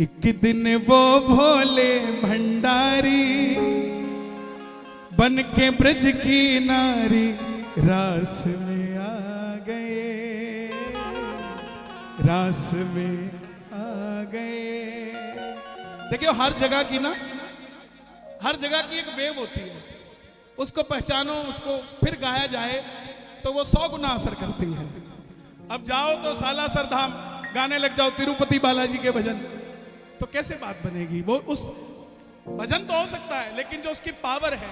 एक दिन वो भोले भंडारी बन के ब्रज की नारी रास में आ गए, रास में आ गए। देखियो हर जगह की ना, हर जगह की एक वेव होती है, उसको पहचानो, उसको फिर गाया जाए तो वो 100 गुना असर करती है। अब जाओ तो सालासर धाम गाने लग जाओ तिरुपति बालाजी के भजन, तो कैसे बात बनेगी? वो उस भजन तो हो सकता है, लेकिन जो उसकी पावर है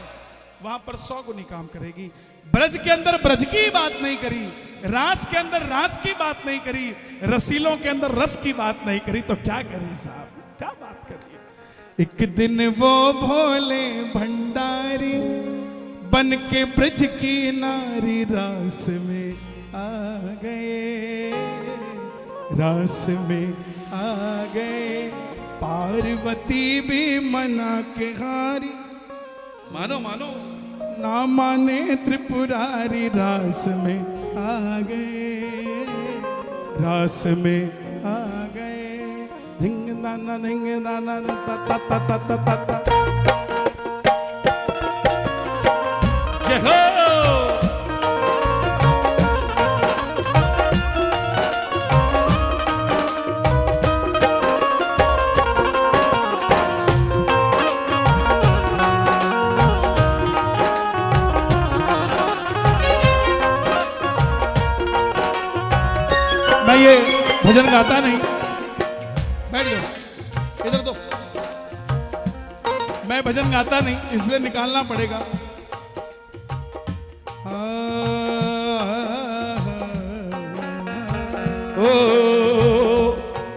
वहां पर 100 गुनी काम करेगी। ब्रज के अंदर ब्रज की बात नहीं करी, रास के अंदर रास की बात नहीं करी, रसीलों के अंदर रस की बात नहीं करी, तो क्या करें साहब, क्या बात करिए। एक दिन वो भोले भंडारी बन के ब्रज की नारी रास में आ गए, रास में आ गए। पार्वती भी मना के हारी, मानो मानो ना माने त्रिपुरारी, रास में आ गए, रास में आ गए। धिंग दाना ता ता ता ता ता ता ता। जय हो। मैं ये भजन गाता नहीं, बैठ जाओ इधर तो, मैं भजन गाता नहीं इसलिए निकालना पड़ेगा। ओ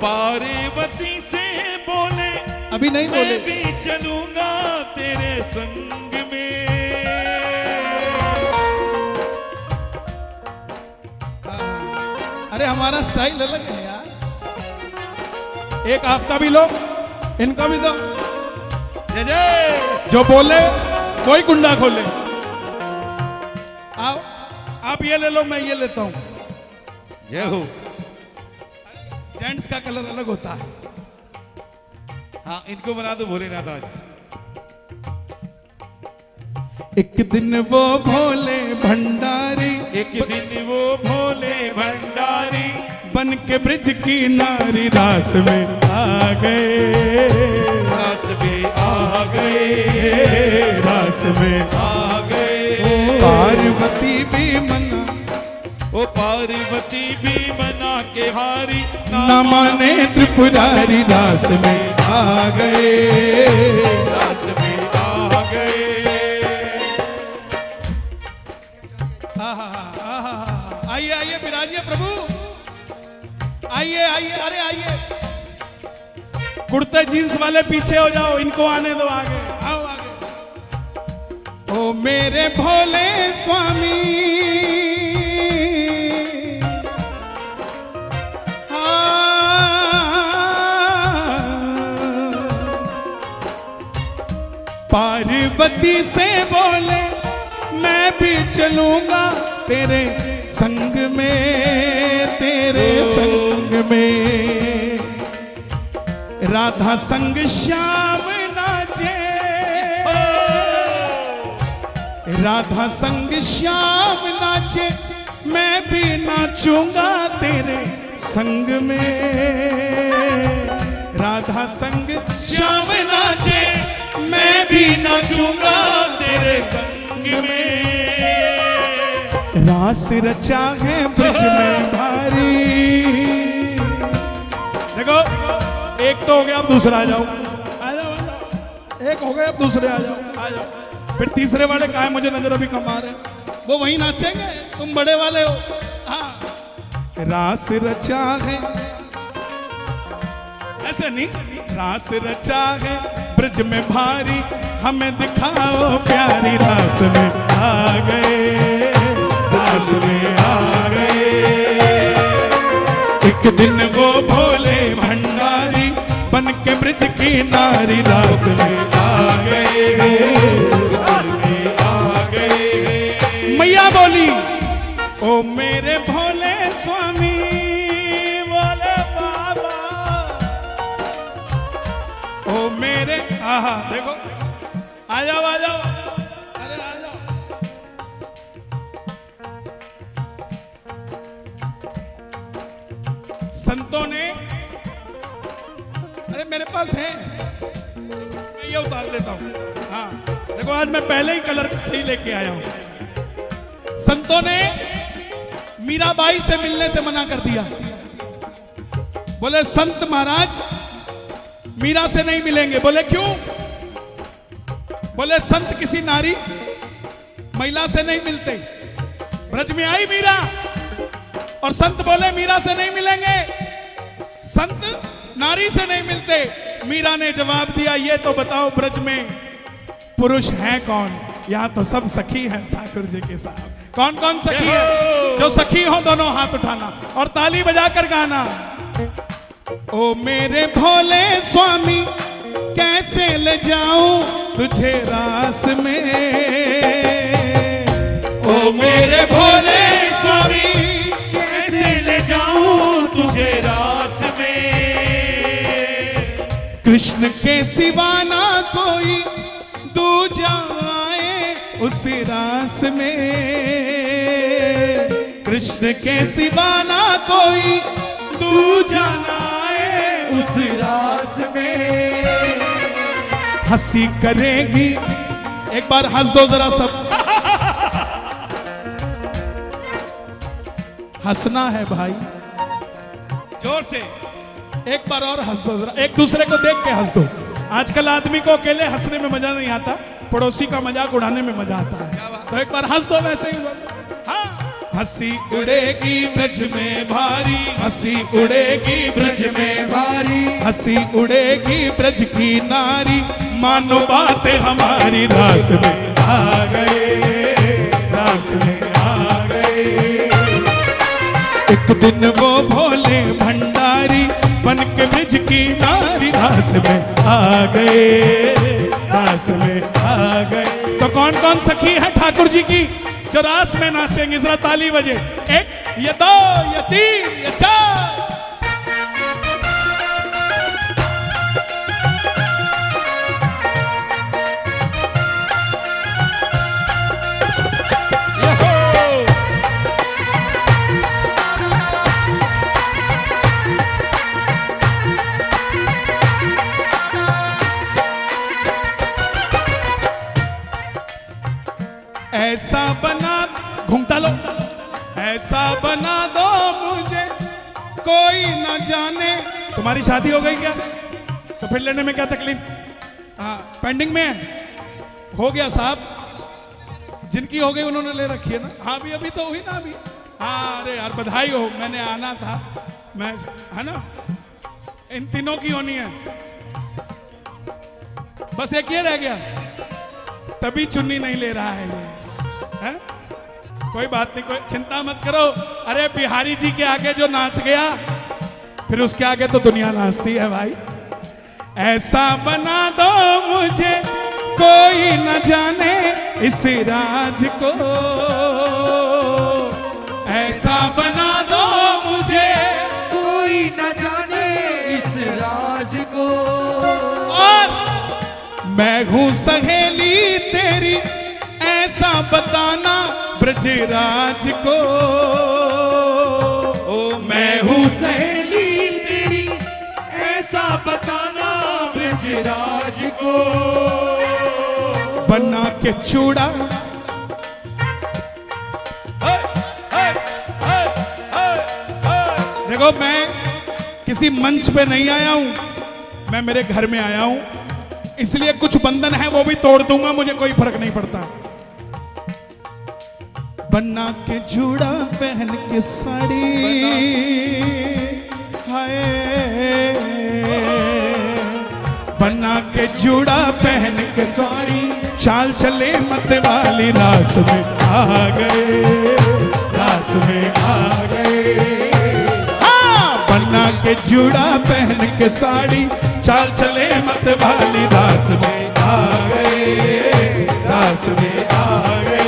पार्वती से बोले, अभी नहीं बोले, मैं भी चलूंगा तेरे संग में। अरे हमारा स्टाइल अलग है यार, एक आपका भी लो, इनका भी दो। जय जय। जो बोले कोई कुंडा खोले। आओ आप ये ले लो, मैं ये लेता हूं। जय हो। जेंट्स का कलर अलग होता है। हाँ इनको बना दो भोलेनाथ आज। एक दिन वो भोले भंडारी, एक दिन वो भोले भंडारी बन के ब्रज की नारी रास में आ गए, रास में आ गए, रास में आ गए। पार्वती भी मना, ओ पार्वती भी मना के हारी, न माने त्रिपुरारी, रास में आ गए, रास में आ गए। आइए आइए विराजिए प्रभु, आइए आइए, अरे आइए। कुर्ते जींस वाले पीछे हो जाओ, इनको आने दो आगे, आओ आगे। ओ मेरे भोले स्वामी, पार्वती से बोले मैं भी चलूंगा तेरे संग में, तेरे संग में। राधा संग श्याम नाचे, राधा संग श्याम नाचे, मैं भी नाचूंगा तेरे संग में। राधा संग श्याम नाचे, मैं भी नाचूंगा तेरे संग में। रास रचा है ब्रज में भारी। देखो एक तो हो गया, अब दूसरा आ जाओ, आ जाओ, आ जाओ। एक हो गया, अब दूसरे आ जाओ, आ जाओ। फिर तीसरे वाले का है, मुझे नजर अभी कम आ रहे, वो वहीं नाचेंगे, तुम बड़े वाले हो। हाँ रास रचा है, ऐसे नहीं, रास रचा है ब्रज में भारी, हमें दिखाओ प्यारी, रास में आ गए, रास में आ गए। एक दिन वो भोले भंडारी बन के ब्रज की नारी, रास में आ गए, रास में आ गए। मैया बोली ओ मेरे भोले स्वामी, बोले बाबा ओ मेरे, आहा देखो, आ जाओ आ जाओ, अरे आ जाओ। संतों ने, अरे मेरे पास है, मैं ये उतार देता हूं। हाँ देखो, आज मैं पहले ही कलर सही लेके आया हूं। संतों ने मीराबाई से मिलने से मना कर दिया। बोले संत महाराज मीरा से नहीं मिलेंगे। बोले क्यों? बोले संत किसी नारी महिला से नहीं मिलते। ब्रज में आई मीरा और संत बोले मीरा से नहीं मिलेंगे, संत नारी से नहीं मिलते। मीरा ने जवाब दिया, ये तो बताओ ब्रज में पुरुष है कौन? यहां तो सब सखी है ठाकुर जी के साथ। कौन कौन सखी है? जो सखी हो दोनों हाथ उठाना और ताली बजाकर गाना। ओ मेरे भोले स्वामी कैसे ले जाऊं तुझे रास में। ओ मेरे भोले स्वामी कैसे ले जाऊं तुझे रास में। कृष्ण के सिवा ना कोई दूजा आए उस रास में। कृष्ण के सिवा ना कोई दूजा आए उस रास में। हंसी करेगी, एक बार हंस दो जरा सब। हंसना है भाई, जोर से एक बार और हंस दो जरा, एक दूसरे को देख के हंस दो। आजकल आदमी को अकेले हंसने में मजा नहीं आता, पड़ोसी का मजाक उड़ाने में मजा आता है। तो एक बार हंस दो वैसे ही। हाँ, हंसी उड़ेगी ब्रज में भारी, हंसी उड़ेगी ब्रज में भारी, हंसी उड़ेगी ब्रज की नारी, मानो बातें हमारी रास में आ गए, रास में आ गए। एक दिन वो भोले भंडारी बन के ब्रज की नारी रास में आ गए, रास में आ गए। तो कौन कौन सखी है ठाकुर जी की जो रास में नाचेंगे? जरा ताली बजे। एक, ये दो, ये तीन, ये चार। ऐसा बना, घूंघटा लो, ऐसा बना दो मुझे कोई न जाने। तुम्हारी शादी हो गई क्या? तो फिर लेने में क्या तकलीफ? हाँ, पेंडिंग में है? हो गया साहब, जिनकी हो गई उन्होंने ले रखी है ना। हाँ अभी अभी तो हुई ना अभी। हाँ अरे यार बधाई हो, मैंने आना था, मैं है ना। इन तीनों की होनी है, बस एक ये रह गया, तभी चुन्नी नहीं ले रहा है ये। है? कोई बात नहीं, कोई चिंता मत करो। अरे बिहारी जी के आगे जो नाच गया, फिर उसके आगे तो दुनिया नाचती है भाई। ऐसा बना दो मुझे कोई न जाने इस राज को, ऐसा बना दो मुझे कोई न जाने इस राज को। और मैं हूं सहेली तेरी ऐसा बताना ब्रजराज को। ओ मैं हूँ सहेली तेरी ऐसा बताना ब्रजराज को। बना के चूड़ा, देखो मैं किसी मंच पे नहीं आया हूं, मैं मेरे घर में आया हूं, इसलिए कुछ बंधन है वो भी तोड़ दूंगा, मुझे कोई फर्क नहीं पड़ता। बना के जूड़ा पहन के साड़ी, हाय बना के जूड़ा पहन के साड़ी, चाल चले मत वाली रास में आ गए, रास में आ गए। हाँ बना के जूड़ा पहन के साड़ी, चाल चले मत वाली रास में आ गए, रास में आ गए।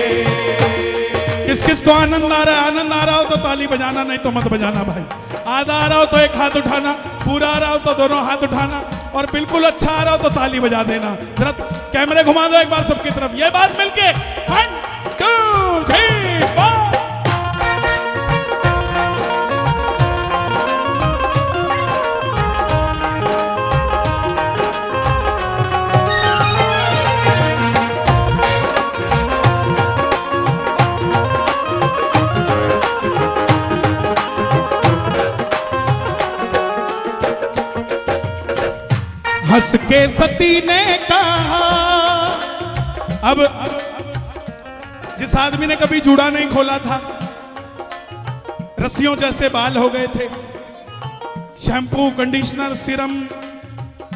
किस किस को आनंद आ रहा है? आनंद आ रहा हो तो ताली बजाना, नहीं तो मत बजाना भाई। आधा आ रहा हो तो एक हाथ उठाना, पूरा आ रहा हो तो दोनों हाथ उठाना। और बिल्कुल अच्छा आ रहा हो तो ताली बजा देना। जरा कैमरे घुमा दो एक बार सबकी तरफ, ये बात मिलके 1 2 3 4। हंस के सती ने कहा, अब जिस आदमी ने कभी जूड़ा नहीं खोला था, रस्सियों जैसे बाल हो गए थे, shampoo, conditioner, serum,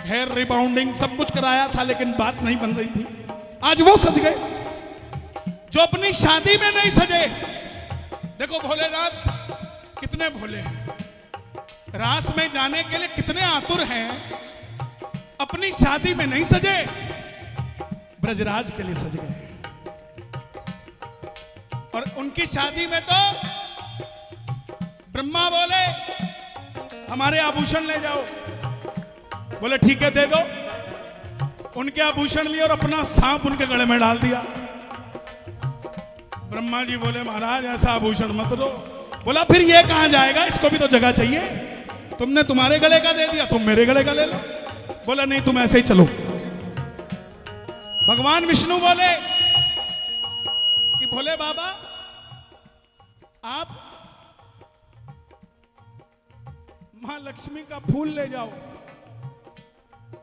hair rebounding सब कुछ कराया था, लेकिन बात नहीं बन रही थी। आज वो सज गए जो अपनी शादी में नहीं सजे। देखो भोलेनाथ कितने भोले हैं, रास में जाने के लिए कितने आतुर हैं, अपनी शादी में नहीं सजे, ब्रजराज के लिए सज गए। और उनकी शादी में तो ब्रह्मा बोले हमारे आभूषण ले जाओ, बोले ठीक है दे दो। उनके आभूषण लिए और अपना सांप उनके गले में डाल दिया। ब्रह्मा जी बोले महाराज ऐसा आभूषण मत दो। बोला फिर ये कहां जाएगा, इसको भी तो जगह चाहिए। तुमने तुम्हारे गले का दे दिया, तुम मेरे गले का ले लो। बोला नहीं तुम ऐसे ही चलो। भगवान विष्णु बोले कि भोले बाबा आप मां लक्ष्मी का फूल ले जाओ।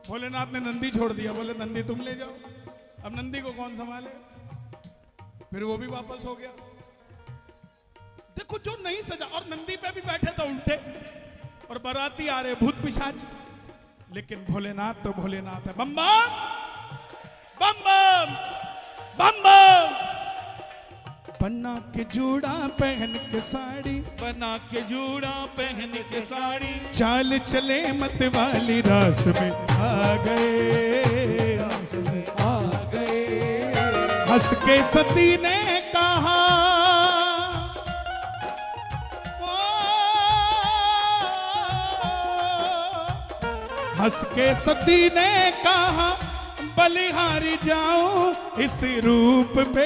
भोलेनाथ ने नंदी छोड़ दिया, बोले नंदी तुम ले जाओ। अब नंदी को कौन संभाले, फिर वो भी वापस हो गया। देखो जो नहीं सजा, और नंदी पे भी बैठे तो उल्टे, और बाराती आ रहे भूत पिशाच, लेकिन भोलेनाथ तो भोलेनाथ है। बम बम बम बम बम बम। बना के जूड़ा पहन के साड़ी, बना के जूड़ा पहन के साड़ी, चाल चले मत वाली रास में आ गए, रास में आ गए। हंस के सती ने कहा हंस के सती ने कहा बलिहारी जाऊं इस रूप पे।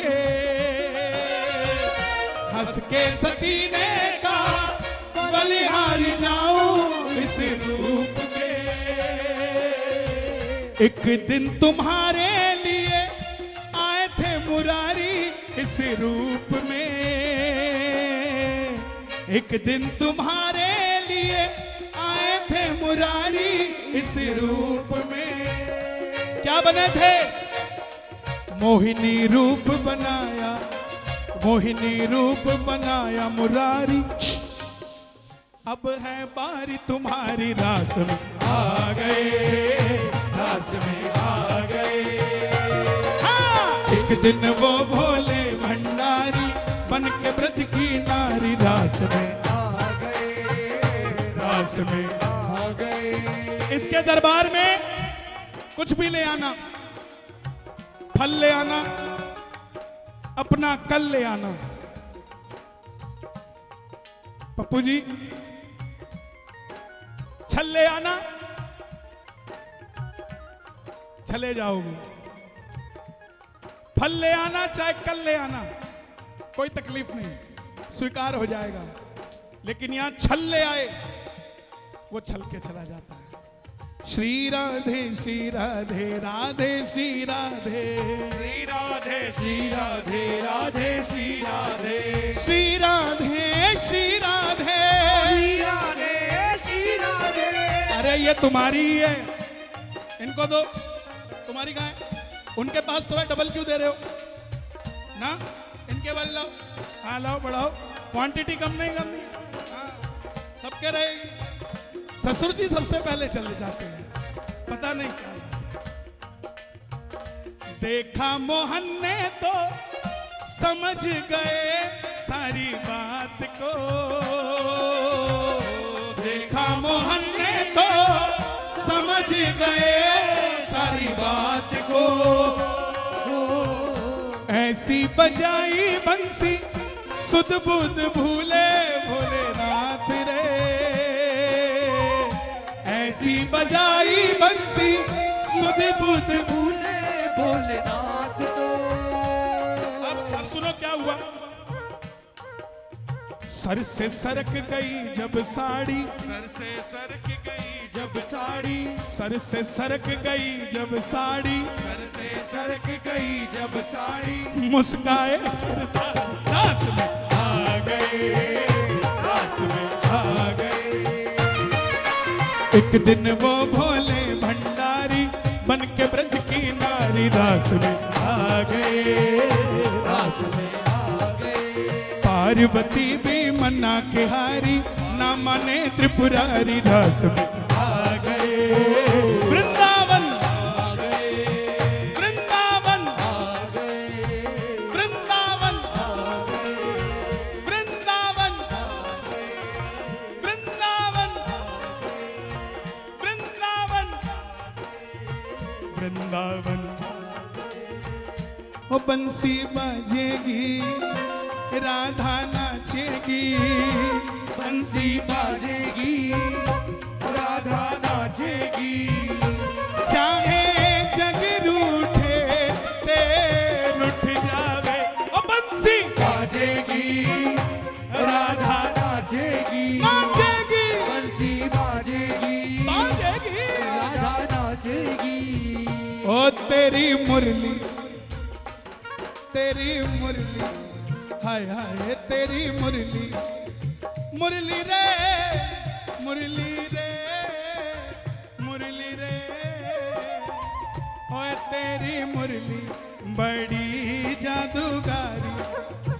हंस के सती ने कहा बलिहारी जाऊं इस रूप पे। एक दिन तुम्हारे लिए आए थे मुरारी इस रूप में। एक दिन तुम्हारे लिए आए थे मुरारी इस रूप में। क्या बने थे, मोहिनी रूप बनाया, मोहिनी रूप बनाया मुरारी। अब है बारी तुम्हारी, रास में आ गए, रास में आ गए। हाँ! एक दिन वो भोले भंडारी बन के ब्रज की नारी, रास में आ गए, रास में आ गए। इसके दरबार में कुछ भी ले आना, फल ले आना, अपना कल ले आना। पप्पू जी छल ले आना, चले जाओगे। फल ले आना चाहे कल ले आना, कोई तकलीफ नहीं, स्वीकार हो जाएगा। लेकिन यहां छल ले आए, वो छल के चला जाता है। श्री राधे राधे श्री राधे, श्री राधे श्री राधे राधे श्री राधे, श्री राधे श्री राधे, श्री राधे श्री राधे। अरे ये तुम्हारी ही है, इनको दो। तुम्हारी कहाँ है? उनके पास तो है, डबल क्यों दे रहे हो ना? इनके बल लाओ, हाँ लाओ, बढ़ाओ, क्वांटिटी कम नहीं करनी, हाँ सबके रहेगी। ससुर जी सबसे पहले चले जाते हैं, पता नहीं क्या। देखा मोहन ने तो समझ गए सारी बात को, देखा मोहन ने तो समझ गए सारी बात को। ऐसी बजाई बंसी सुध बुध भूले भोलेनाथ रे, ऐसी बजाई बंसी सुध बुध। भूले भोलेनाथ तो। अब सुनो क्या हुआ। सर से सरक गई जब साड़ी, सर से सरक गई जब साड़ी, सर से सरक गई जब साड़ी, सर से सरक गई जब साड़ी, मुस्काए रास में आ गए, रास में आ गए। एक दिन वो भोले भंडारी बन के ब्रज की नारी रास में आ गए, रास में आ गए। पार्वती भी मन्ना के हारी ना माने त्रिपुरारी रास में आ गए। वृंदावन आ गए, वृंदावन आ गए, वृंदावन आ गए, वृंदावन वृंदावन वृंदावन वृंदावन। ओ बंसी बाजेगी राधा नाचेगी, बंसी बाजेगी राधा नाचेगी, चाहे जग रूठे तेर उठ जावे। ओ बंसी बाजेगी राधा नाचेगी, नाचेगी बंसी बाजेगी बाजेगी। राधा नाचेगी। ओ तेरी मुरली, तेरी मुरली, हाय हाय तेरी मुरली, मुरली रे, मुरली रे, मुरली रे। ओए तेरी मुरली बड़ी जादूगारी,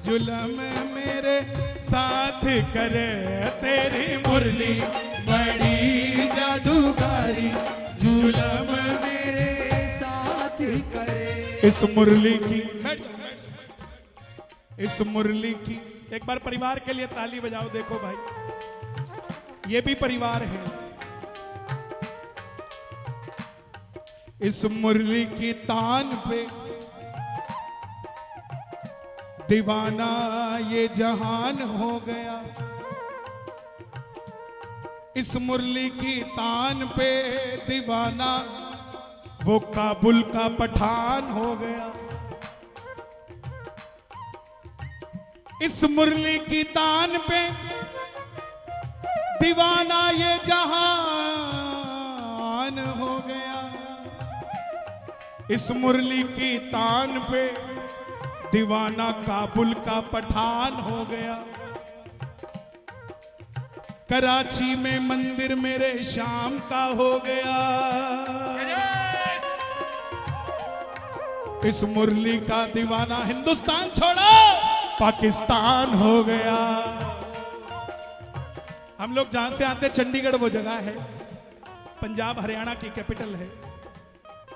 जुलम मेरे साथ करे। तेरी मुरली बड़ी जादूगारी, जुलम मेरे साथ करे। इस मुरली की, इस मुरली की एक बार परिवार के लिए ताली बजाओ। देखो भाई ये भी परिवार है। इस मुरली की तान पे दीवाना ये जहान हो गया। इस मुरली की तान पे दीवाना वो काबुल का पठान हो गया। इस मुरली की तान पे दीवाना ये जहान हो गया। इस मुरली की तान पे दीवाना काबुल का पठान हो गया। कराची में मंदिर मेरे शाम का हो गया। इस मुरली का दीवाना हिंदुस्तान छोड़ो पाकिस्तान हो गया। हम लोग जहां से आते चंडीगढ़ वो जगह है, पंजाब हरियाणा की कैपिटल है।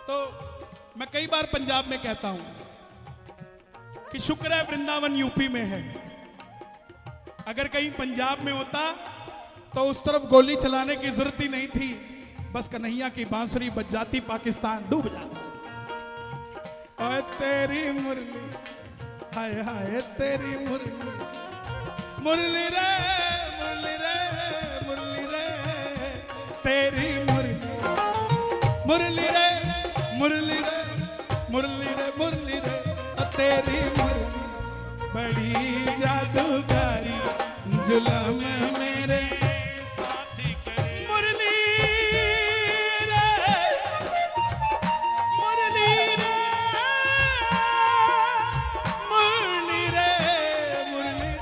तो मैं कई बार पंजाब में कहता हूं कि शुक्र है वृंदावन यूपी में है। अगर कहीं पंजाब में होता तो उस तरफ गोली चलाने की जरूरत ही नहीं थी, बस कन्हैया की बांसुरी बज जाती, पाकिस्तान डूब जाता। और तेरी मुरली, हाय हाय तेरी मुरली, मुरली रे, मुरली रे, मुरली रे, तेरी मुरली, मुरली रे, मुरली रे, मुरली रे, मुरली रे, तेरी मुरली बड़ी जादूगारी, जुलम मेरे साथी करे। मुरली रे, मुरली रे, मुरली रे, मुरली रे, मुरली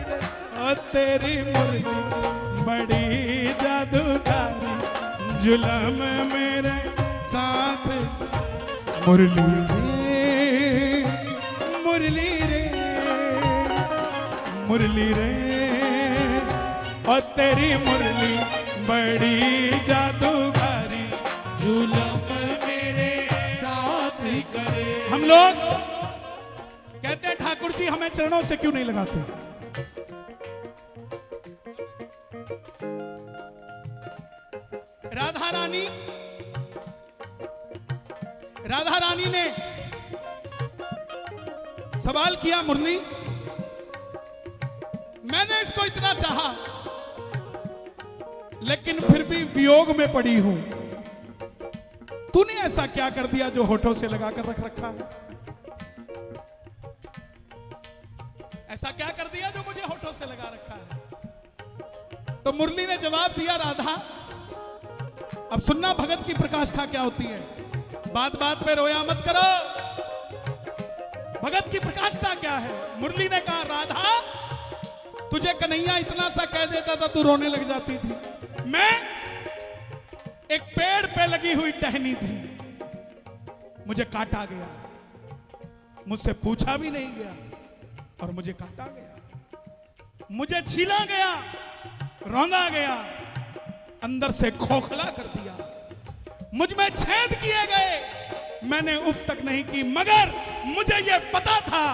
रे, ओ तेरी मुरली बड़ी जादूगारी, जुलम मेरे साथ। मुरली रे, मुरली रे, मुरली रे, और तेरी मुरली बड़ी जादूगारी, जुलम मेरे साथ करे। हम लोग कहते हैं ठाकुर जी हमें चरणों से क्यों नहीं लगाते? राधा रानी ने सवाल किया, मुरली मैंने इसको इतना चाहा लेकिन फिर भी वियोग में पड़ी हूं। तूने ऐसा क्या कर दिया जो होठों से लगाकर रख रखा है? ऐसा क्या कर दिया जो मुझे होठों से लगा रखा है? तो मुरली ने जवाब दिया, राधा अब सुनना भगत की प्रकाष्ठा क्या होती है। बात बात पे रोया मत करो। भगत की प्रकाष्ठा क्या है? मुरली ने कहा, राधा तुझे कन्हैया इतना सा कह देता था तू रोने लग जाती थी। मैं एक पेड़ पे लगी हुई टहनी थी, मुझे काटा गया, मुझसे पूछा भी नहीं गया और मुझे काटा गया, मुझे छीला गया, रौंदा गया, अंदर से खोखला कर दिया, मुझ में छेद किए गए। मैंने उफ तक नहीं की, मगर मुझे यह पता था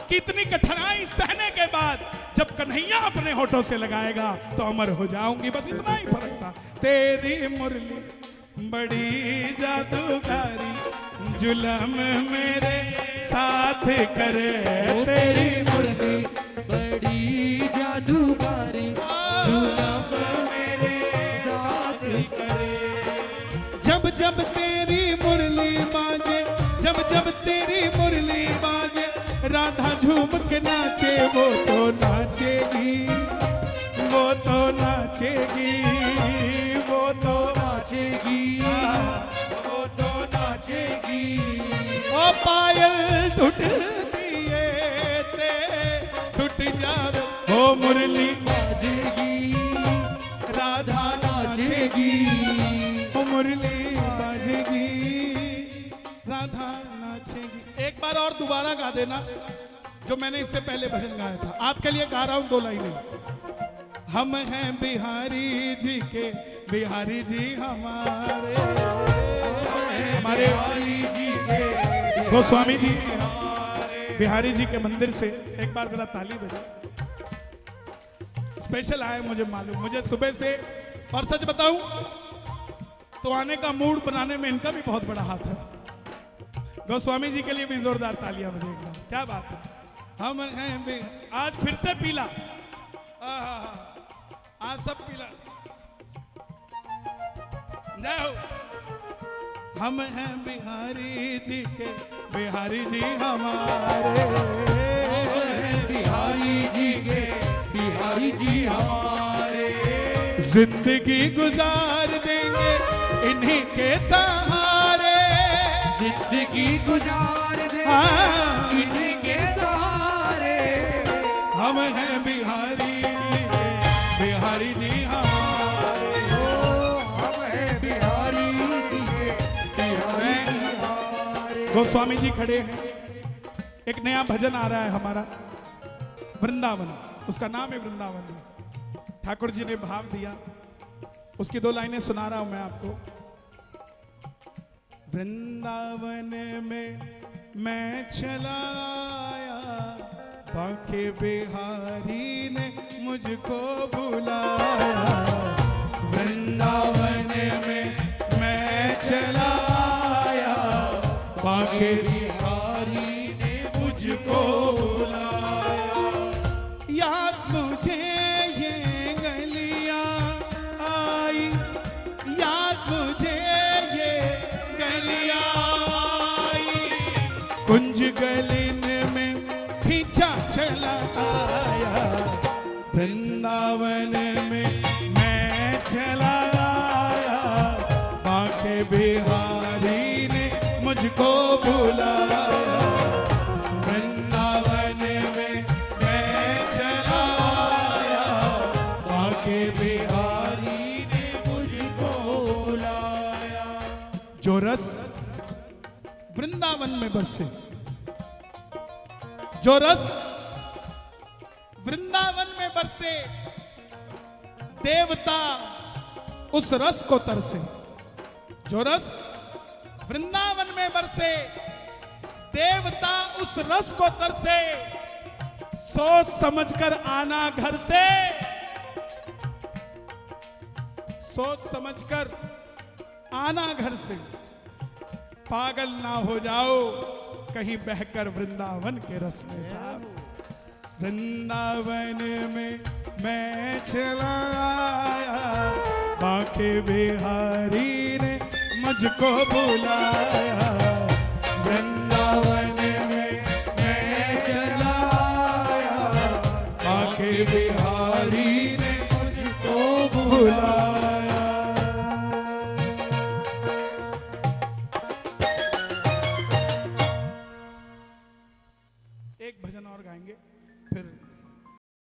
कि इतनी कठिनाई सहने के बाद जब कन्हैया अपने होठों से लगाएगा तो अमर हो जाऊंगी। बस इतना ही फर्क था। तेरी मुरली बड़ी जादूगारी, जुलम मेरे साथ करे। तेरी मुरली बड़ी जादूगारी, जुलम मेरे साथ करे। जब जब तेरी मुरली बाजे, जब जब तेरी मुरली बाजे, राधा झूम के नाचे, वो तो नाचेगी, वो तो नाचेगी, वो तो नाचेगी, वो तो नाचेगी। ओ पायल टूटती है ते टूट जावे, ओ मुरली बाजेगी, राधा नाचेगी, ओ मुरली बाजेगी, राधा नाचेगी। एक बार और दोबारा गा देना जो मैंने इससे पहले भजन गाया था। आपके लिए गा रहा हूं 2 लाइनें। हम हैं बिहारी जी के, बिहारी जी हमारे, हमारे बिहारी जी के, गोस्वामी जी बिहारी जी के मंदिर से। एक बार जरा ताली बजा। स्पेशल आए मुझे मालूम, मुझे सुबह से, और सच बताऊं तो आने का मूड बनाने में इनका भी बहुत बड़ा हाथ है। गोस्वामी जी के लिए भी जोरदार तालियां बजेगा। क्या बात है। हम हैं भी आज फिर से पीला, आज सब पीला। जय हो। हम हैं बिहारी जी के, बिहारी जी हमारे, बिहारी जी के, बिहारी जी हमारे। जिंदगी गुजार देंगे इन्हीं के सहारे, जिंदगी गुजार दे हाँ। इन्हीं के सहारे। हम हैं बिहारी जी के, बिहारी जी हमारे, हम हैं बिहारी जी के, बिहारी जी हमारे। गोस्वामी जी खड़े हैं। एक नया भजन आ रहा है हमारा, वृंदावन, उसका नाम है वृंदावन। ठाकुर जी ने भाव दिया, उसकी 2 लाइनें सुना रहा हूं मैं आपको। वृंदावन में मैं चला आया, बांके बिहारी ने मुझको बुलाया। वृंदावन में मैं चला आया, बांके बिहारी ने मुझको बुलाया। याद मुझे ये गलियां आई, याद मुझे ये गलियां आई, कुंज गलिन में खींचा चला आया। वृंदावन में मैं चला आया, बांके बिहारी ने मुझको बुलाया। वृंदावन में मैं चला आया, बांके बिहारी ने मुझको बुलाया। जो रस वृंदावन में बरसे, जो रस वृंदावन में बरसे, देवता उस रस को तरसे। जो रस वृंदावन में बरसे, देवता उस रस को तरसे। सोच समझकर आना घर से, सोच समझकर आना घर से। पागल ना हो जाओ कहीं बहकर वृंदावन के रस में साहब। वृंदावन में मैं चला आया, बांके बिहारी ने मुझको बुलाया, वृंदावन में मैं चला आया, बांके बिहारी ने मुझको बुलाया।